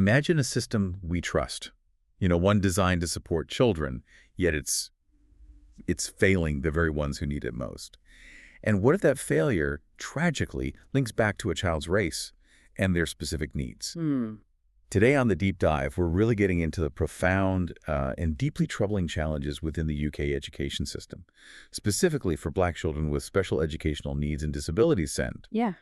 Imagine a system we trust, one designed to support children, yet it's failing the very ones who need it most. And what if that failure, tragically, links back to a child's race and their specific needs? Today on The Deep Dive, we're really getting into the profound and deeply troubling challenges within the UK education system, specifically for Black children with special educational needs and disabilities SEND. Yeah.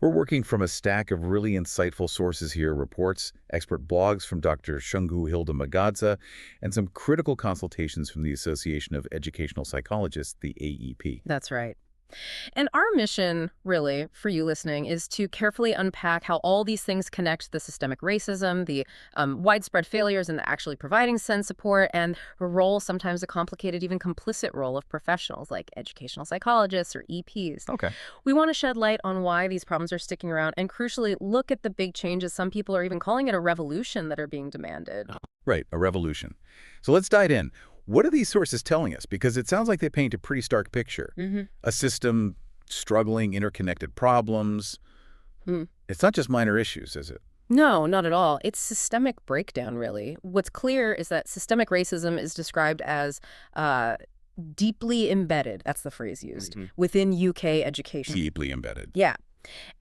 We're working from a stack of really insightful sources here, reports, expert blogs from Dr. Shungu Hilda Magadza, and some critical consultations from the Association of Educational Psychologists, the AEP. That's right. And our mission, really, for you listening, is to carefully unpack how all these things connect the systemic racism, the widespread failures in actually providing SEND support, and a role, sometimes a complicated, even complicit role of professionals like educational psychologists or EPs. Okay. We want to shed light on why these problems are sticking around and, crucially, look at the big changes. Some people are even calling it a revolution that are being demanded. Right, a revolution. So let's dive in. What are these sources telling us? Because it sounds like they paint a pretty stark picture. A system struggling, interconnected problems. It's not just minor issues, is it? No, not at all. It's systemic breakdown, really. What's clear is that systemic racism is described as deeply embedded, that's the phrase used, within UK education. Deeply embedded. Yeah.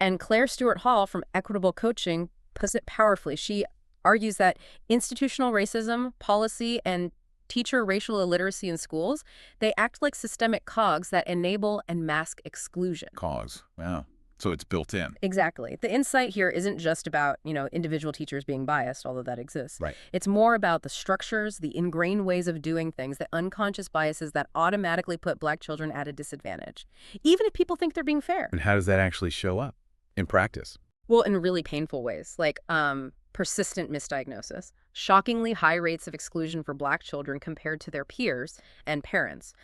And Claire Stewart-Hall from Equitable Coaching puts it powerfully. She argues that institutional racism, policy, and teacher racial illiteracy in schools, they act like systemic cogs that enable and mask exclusion. Cogs. Wow. So it's built in. Exactly. The insight here isn't just about, individual teachers being biased, although that exists. Right. It's more about the structures, the ingrained ways of doing things, the unconscious biases that automatically put Black children at a disadvantage, even if people think they're being fair. And how does that actually show up in practice? Well, in really painful ways, like persistent misdiagnosis, shockingly high rates of exclusion for Black children compared to their peers and parents.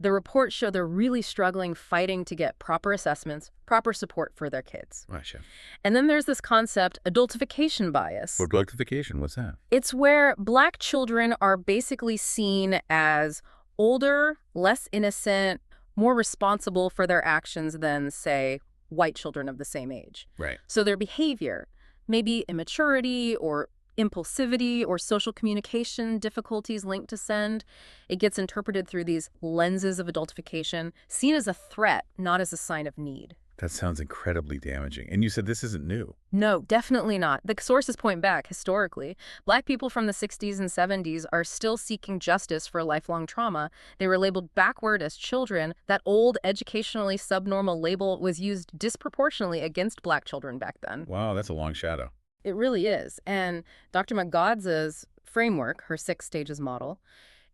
The reports show they're really struggling, fighting to get proper assessments, proper support for their kids. Gotcha. And then there's this concept, adultification bias. Adultification, what's that? It's where Black children are basically seen as older, less innocent, more responsible for their actions than, say, white children of the same age. Right. So their behavior, maybe immaturity or impulsivity or social communication difficulties linked to SEND, it gets interpreted through these lenses of adultification, seen as a threat, not as a sign of need. That sounds incredibly damaging. And you said this isn't new. No, definitely not. The sources point back historically. Black people from the 60s and 70s are still seeking justice for lifelong trauma. They were labeled backward as children. That old educationally subnormal label was used disproportionately against Black children back then. Wow, that's a long shadow. It really is. And Dr. Magadza's framework, her 6 stages model,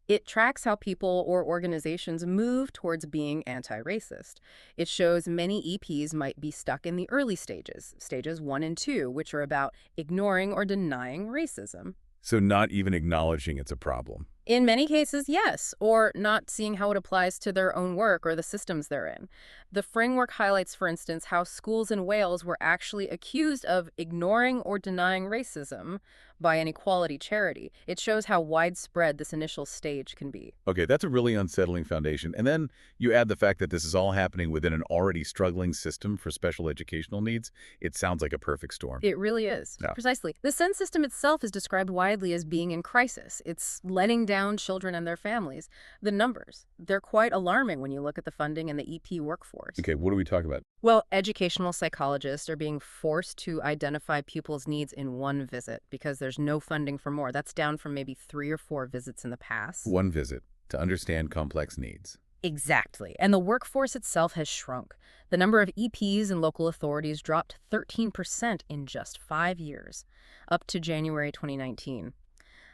it tracks how people or organizations move towards being anti-racist. It shows many EPs might be stuck in the early stages, stages 1 and 2, which are about ignoring or denying racism. So not even acknowledging it's a problem. In many cases, yes, or not seeing how it applies to their own work or the systems they're in. The framework highlights, for instance, how schools in Wales were actually accused of ignoring or denying racism by an equality charity. It shows how widespread this initial stage can be. Okay, that's a really unsettling foundation. And then you add the fact that this is all happening within an already struggling system for special educational needs. It sounds like a perfect storm. It really is. Yeah. Precisely. The SEND system itself is described widely as being in crisis. It's letting down children and their families. The numbers, they're quite alarming when you look at the funding and the EP workforce. Okay, what are we talking about? Well, educational psychologists are being forced to identify pupils' needs in one visit because there's no funding for more. That's down from maybe 3 or 4 visits in the past. One visit to understand complex needs. Exactly. And the workforce itself has shrunk. The number of EPs and local authorities dropped 13% in just 5 years, up to January 2019.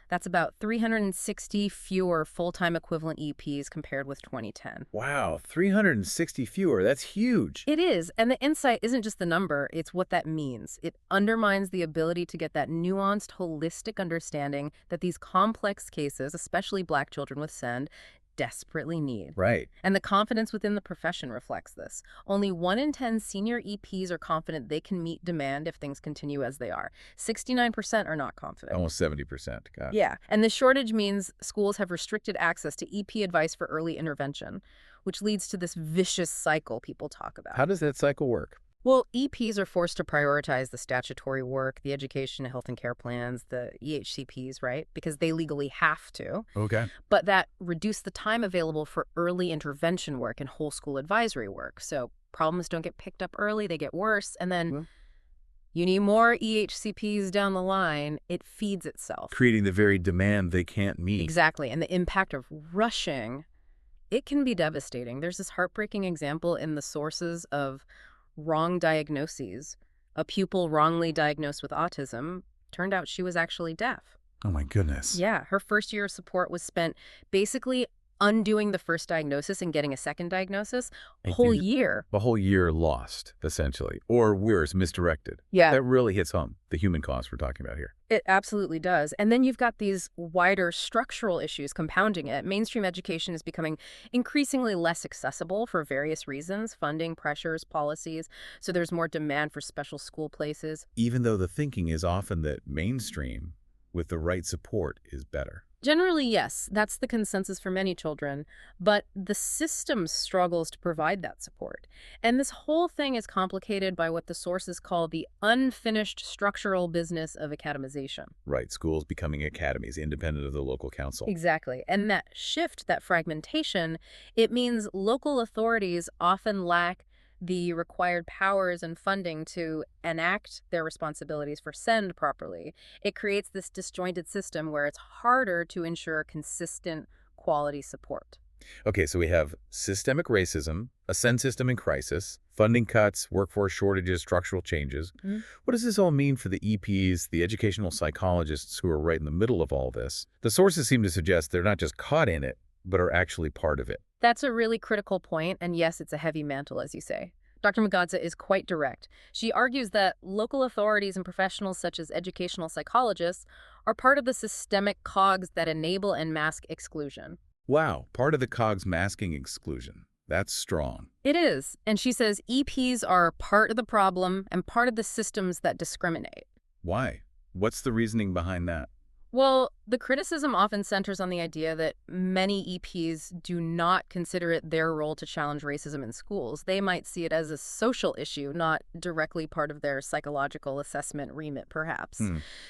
That's about 360 fewer full-time equivalent EPs compared with 2010. Wow, 360 fewer. That's huge. It is, and the insight isn't just the number, it's what that means. It undermines the ability to get that nuanced, holistic understanding that these complex cases, especially Black children with SEND, desperately need. Right. And the confidence within the profession reflects this. Only 1 in 10 senior EPs are confident they can meet demand if things continue as they are. 69% are not confident. Almost 70%. God. Yeah, and this shortage means schools have restricted access to EP advice for early intervention, which leads to this vicious cycle people talk about. How does that cycle work? Well, EPs are forced to prioritize the statutory work, the education, health, and care plans, the EHCPs, right? Because they legally have to. Okay. But that reduced the time available for early intervention work and whole school advisory work. So problems don't get picked up early, they get worse. And then Well, you need more EHCPs down the line. It feeds itself. creating the very demand they can't meet. Exactly. And the impact of rushing, it can be devastating. There's this heartbreaking example in the sources of wrong diagnoses. A pupil wrongly diagnosed with autism turned out she was actually deaf. Oh my goodness. Yeah, her first year of support was spent basically undoing the first diagnosis and getting a second diagnosis. I Whole think year. a whole year lost, essentially, or worse, misdirected. Yeah, That really hits home, the human cost we're talking about here. it absolutely does. And then you've got these wider structural issues compounding it. Mainstream education is becoming increasingly less accessible for various reasons, funding, pressures, policies. So there's more demand for special school places. Even though the thinking is often that mainstream, with the right support, is better. Generally, yes, that's the consensus for many children, but the system struggles to provide that support. And this whole thing is complicated by what the sources call the unfinished structural business of academization. Right, schools becoming academies, independent of the local council. Exactly. And that shift, that fragmentation, it means local authorities often lack the required powers and funding to enact their responsibilities for SEND properly. It creates this disjointed system where it's harder to ensure consistent quality support. Okay, so we have systemic racism, a SEND system in crisis, funding cuts, workforce shortages, structural changes. Mhm. What does this all mean for the EPs, the educational psychologists who are right in the middle of all this? The sources seem to suggest they're not just caught in it, but are actually part of it. That's a really critical point, and yes, it's a heavy mantle, as you say. Dr. Magadza is quite direct. She argues that local authorities and professionals such as educational psychologists are part of the systemic cogs that enable and mask exclusion. Wow, part of the COGS masking exclusion. That's strong. It is, and she says EPs are part of the problem and part of the systems that discriminate. Why? What's the reasoning behind that? Well, the criticism often centers on the idea that many EPs do not consider it their role to challenge racism in schools. They might see it as a social issue, not directly part of their psychological assessment remit, perhaps.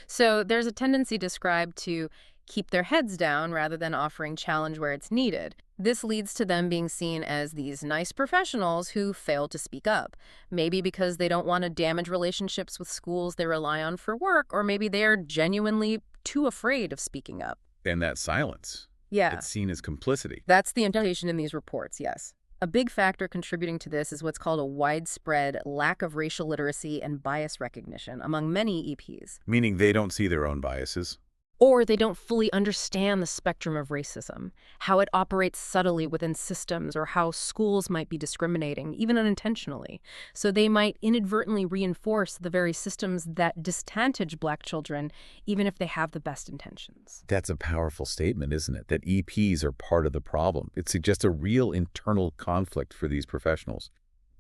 So there's a tendency described to keep their heads down rather than offering challenge where it's needed. This leads to them being seen as these nice professionals who fail to speak up, maybe because they don't want to damage relationships with schools they rely on for work, or maybe they are genuinely too afraid of speaking up. And that silence. Yeah, It's seen as complicity. that's the implication in these reports, yes. A big factor contributing to this is what's called a widespread lack of racial literacy and bias recognition among many EPs. Meaning they don't see their own biases. Or they don't fully understand the spectrum of racism, how it operates subtly within systems, or how schools might be discriminating, even unintentionally. So they might inadvertently reinforce the very systems that disadvantage Black children, even if they have the best intentions. That's a powerful statement, isn't it? That EPs are part of the problem. It suggests a real internal conflict for these professionals.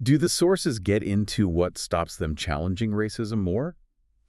Do the sources get into what stops them challenging racism more?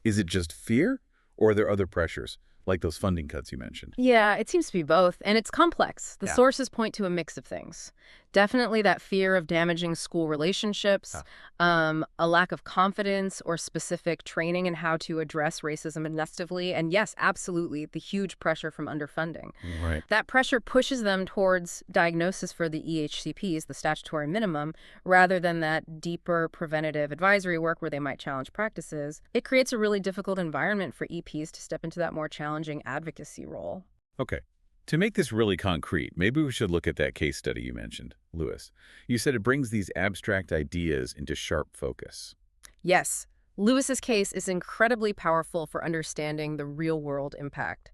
Is it just fear, or are there other pressures, like those funding cuts you mentioned? Yeah, it seems to be both, and it's complex. The Yeah. sources point to a mix of things. Definitely that fear of damaging school relationships, a lack of confidence or specific training in how to address racism effectively, and yes, absolutely, the huge pressure from underfunding. Right. That pressure pushes them towards diagnosis for the EHCPs, the statutory minimum, rather than that deeper preventative advisory work where they might challenge practices. It creates a really difficult environment for EPs to step into that more challenging advocacy role. Okay. To make this really concrete, maybe we should look at that case study you mentioned, Lewis. You said it brings these abstract ideas into sharp focus. Yes, Lewis's case is incredibly powerful for understanding the real-world impact.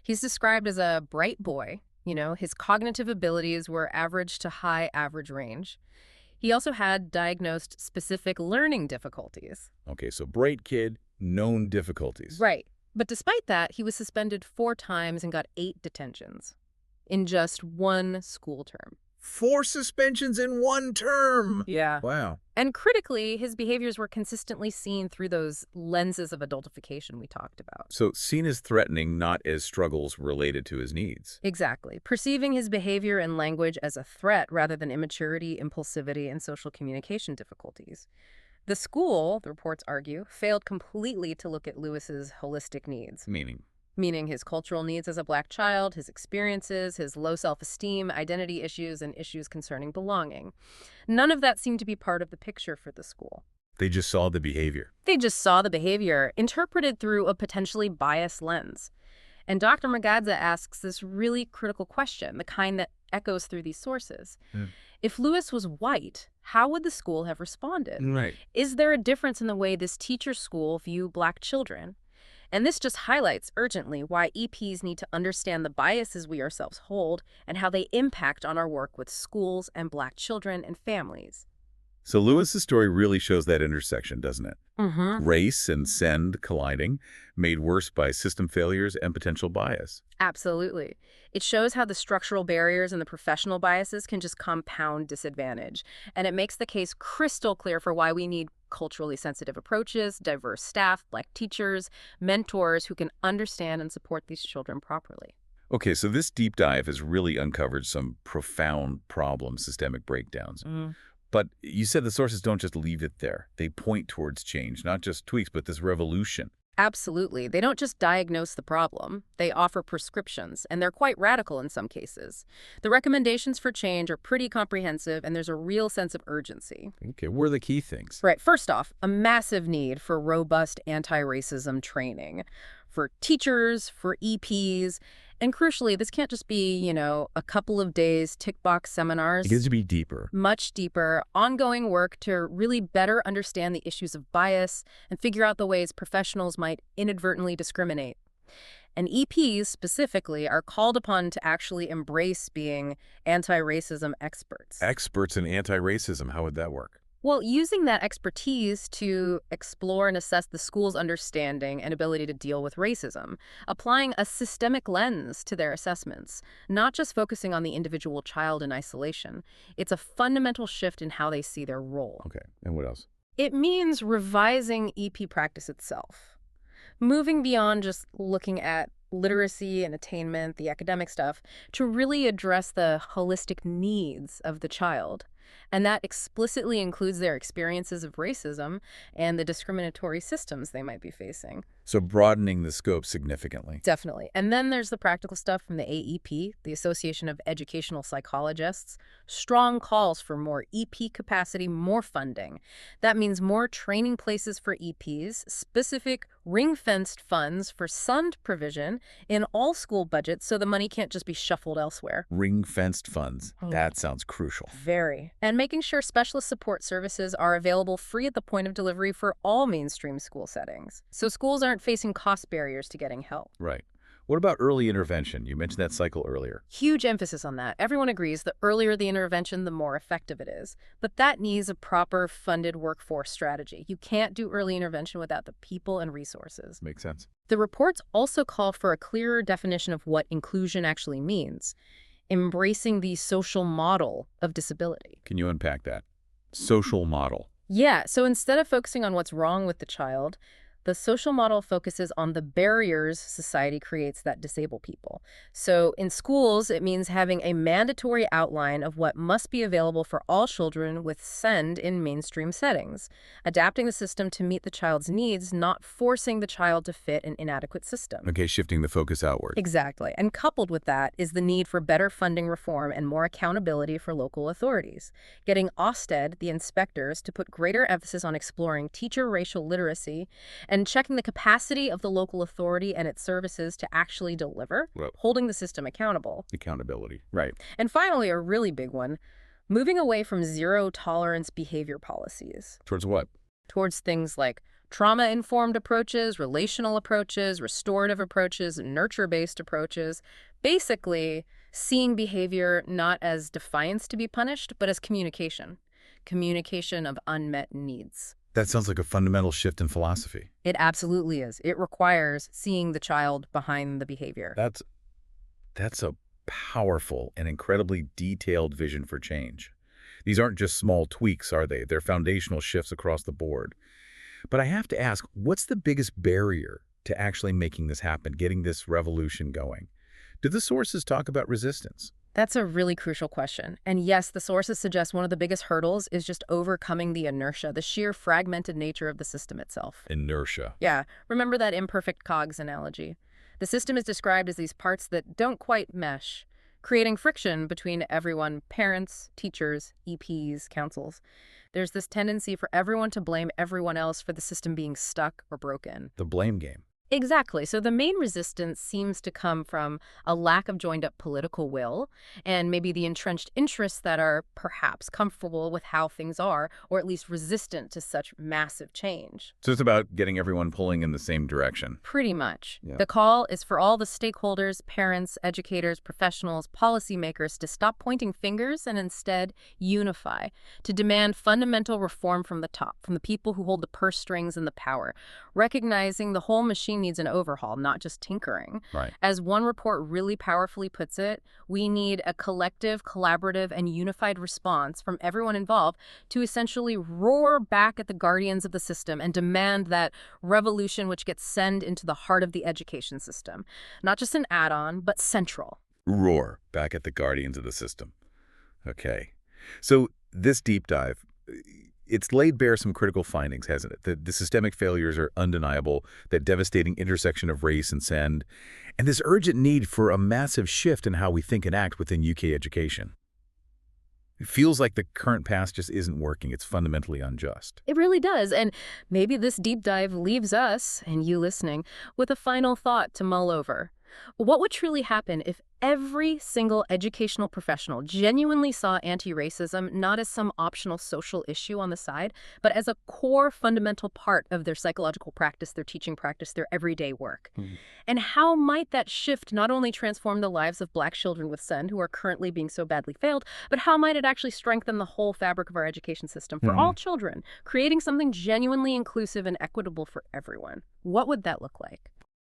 He's described as a bright boy. His cognitive abilities were average to high average range. He also had diagnosed specific learning difficulties. Okay, so bright kid, known difficulties. Right. But despite that, he was suspended 4 times and got 8 detentions in just one school term. 4 suspensions in 1 term. Yeah. Wow. And critically, his behaviors were consistently seen through those lenses of adultification we talked about. So seen as threatening, not as struggles related to his needs. Exactly. Perceiving his behavior and language as a threat rather than immaturity, impulsivity, and social communication difficulties. The school, the reports argue, failed completely to look at Lewis's holistic needs, Meaning? meaning his cultural needs as a Black child, his experiences, his low self-esteem, identity issues, and issues concerning belonging. None of that seemed to be part of the picture for the school. They just saw the behavior. They just saw the behavior interpreted through a potentially biased lens. And Dr. Magadza asks this really critical question, the kind that echoes through these sources. Yeah. If Lewis was white, how would the school have responded? Right. Is there a difference in the way this teacher school view Black children? And this just highlights urgently why EPs need to understand the biases we ourselves hold and how they impact on our work with schools and Black children and families. So Lewis's story really shows that intersection, doesn't it? Mm-hmm. Race and send colliding, made worse by system failures and potential bias. Absolutely. It shows how the structural barriers and the professional biases can just compound disadvantage. And it makes the case crystal clear for why we need culturally sensitive approaches, diverse staff, Black teachers, mentors who can understand and support these children properly. Okay, so this deep dive has really uncovered some profound problems, systemic breakdowns. But you said the sources don't just leave it there. They point towards change, not just tweaks, but this revolution. Absolutely. They don't just diagnose the problem. They offer prescriptions, and they're quite radical in some cases. The recommendations for change are pretty comprehensive, and there's a real sense of urgency. Okay, what are the key things? Right. First off, a massive need for robust anti-racism training for teachers, for EPs, and crucially, this can't just be, a couple of days tick box seminars. It needs to be deeper. Much deeper, ongoing work to really better understand the issues of bias and figure out the ways professionals might inadvertently discriminate. And EPs specifically are called upon to actually embrace being anti-racism experts. Experts in anti-racism, how would that work? Well, using that expertise to explore and assess the school's understanding and ability to deal with racism, applying a systemic lens to their assessments, not just focusing on the individual child in isolation. It's a fundamental shift in how they see their role. Okay, and what else? It means revising EP practice itself, moving beyond just looking at literacy and attainment, the academic stuff, to really address the holistic needs of the child. And that explicitly includes their experiences of racism and the discriminatory systems they might be facing. So broadening the scope significantly. Definitely. And then there's the practical stuff from the AEP, the Association of Educational Psychologists. Strong calls for more EP capacity, more funding. That means more training places for EPs, specific ring-fenced funds for SUND provision in all school budgets so the money can't just be shuffled elsewhere. Ring-fenced funds. That sounds crucial. Very. And making sure specialist support services are available free at the point of delivery for all mainstream school settings. So schools aren't facing cost barriers to getting help. Right. What about early intervention? You mentioned that cycle earlier. Huge emphasis on that. Everyone agrees the earlier the intervention, the more effective it is. But that needs a proper funded workforce strategy. You can't do early intervention without the people and resources. Makes sense. The reports also call for a clearer definition of what inclusion actually means, embracing the social model of disability. Can you unpack that? Social model. Yeah, so instead of focusing on what's wrong with the child, the social model focuses on the barriers society creates that disable people. So in schools, it means having a mandatory outline of what must be available for all children with SEND in mainstream settings, adapting the system to meet the child's needs, not forcing the child to fit an inadequate system. Okay, shifting the focus outward. Exactly. And coupled with that is the need for better funding reform and more accountability for local authorities. Getting Ofsted, the inspectors, to put greater emphasis on exploring teacher racial literacy and checking the capacity of the local authority and its services to actually deliver, holding the system accountable. Accountability. Right. And finally, a really big one, moving away from zero-tolerance behavior policies. Towards what? Towards things like trauma-informed approaches, relational approaches, restorative approaches, nurture-based approaches. Basically, seeing behavior not as defiance to be punished, but as communication. Communication of unmet needs. That sounds like a fundamental shift in philosophy. It absolutely is. It requires seeing the child behind the behavior. That's a powerful and incredibly detailed vision for change. These aren't just small tweaks, are they? They're foundational shifts across the board. But I have to ask, what's the biggest barrier to actually making this happen, getting this revolution going? Do the sources talk about resistance? That's a really crucial question. And yes, the sources suggest one of the biggest hurdles is just overcoming the inertia, the sheer fragmented nature of the system itself. Inertia. Yeah, remember that imperfect cogs analogy? The system is described as these parts that don't quite mesh, creating friction between everyone, parents, teachers, EPs, councils. There's this tendency for everyone to blame everyone else for the system being stuck or broken. The blame game. Exactly. So the main resistance seems to come from a lack of joined-up political will and maybe the entrenched interests that are perhaps comfortable with how things are, or at least resistant to such massive change. So it's about getting everyone pulling in the same direction. Pretty much. Yeah. The call is for all the stakeholders, parents, educators, professionals, policymakers to stop pointing fingers and instead unify, to demand fundamental reform from the top, from the people who hold the purse strings and the power, recognizing the whole machine needs an overhaul, not just tinkering. Right. As one report really powerfully puts it, we need a collective, collaborative, and unified response from everyone involved to essentially roar back at the guardians of the system and demand that revolution which gets sent into the heart of the education system. Not just an add-on, but central. Roar back at the guardians of the system. Okay. So this deep dive, it's laid bare some critical findings, hasn't it? The systemic failures are undeniable, that devastating intersection of race and send, and this urgent need for a massive shift in how we think and act within UK education. It feels like the current path just isn't working. It's fundamentally unjust. It really does. And maybe this deep dive leaves us, and you listening, with a final thought to mull over. What would truly happen if every single educational professional genuinely saw anti-racism not as some optional social issue on the side, but as a core fundamental part of their psychological practice, their teaching practice, their everyday work? And how might that shift not only transform the lives of Black children with SEND who are currently being so badly failed, but how might it actually strengthen the whole fabric of our education system for all children, creating something genuinely inclusive and equitable for everyone? What would that look like?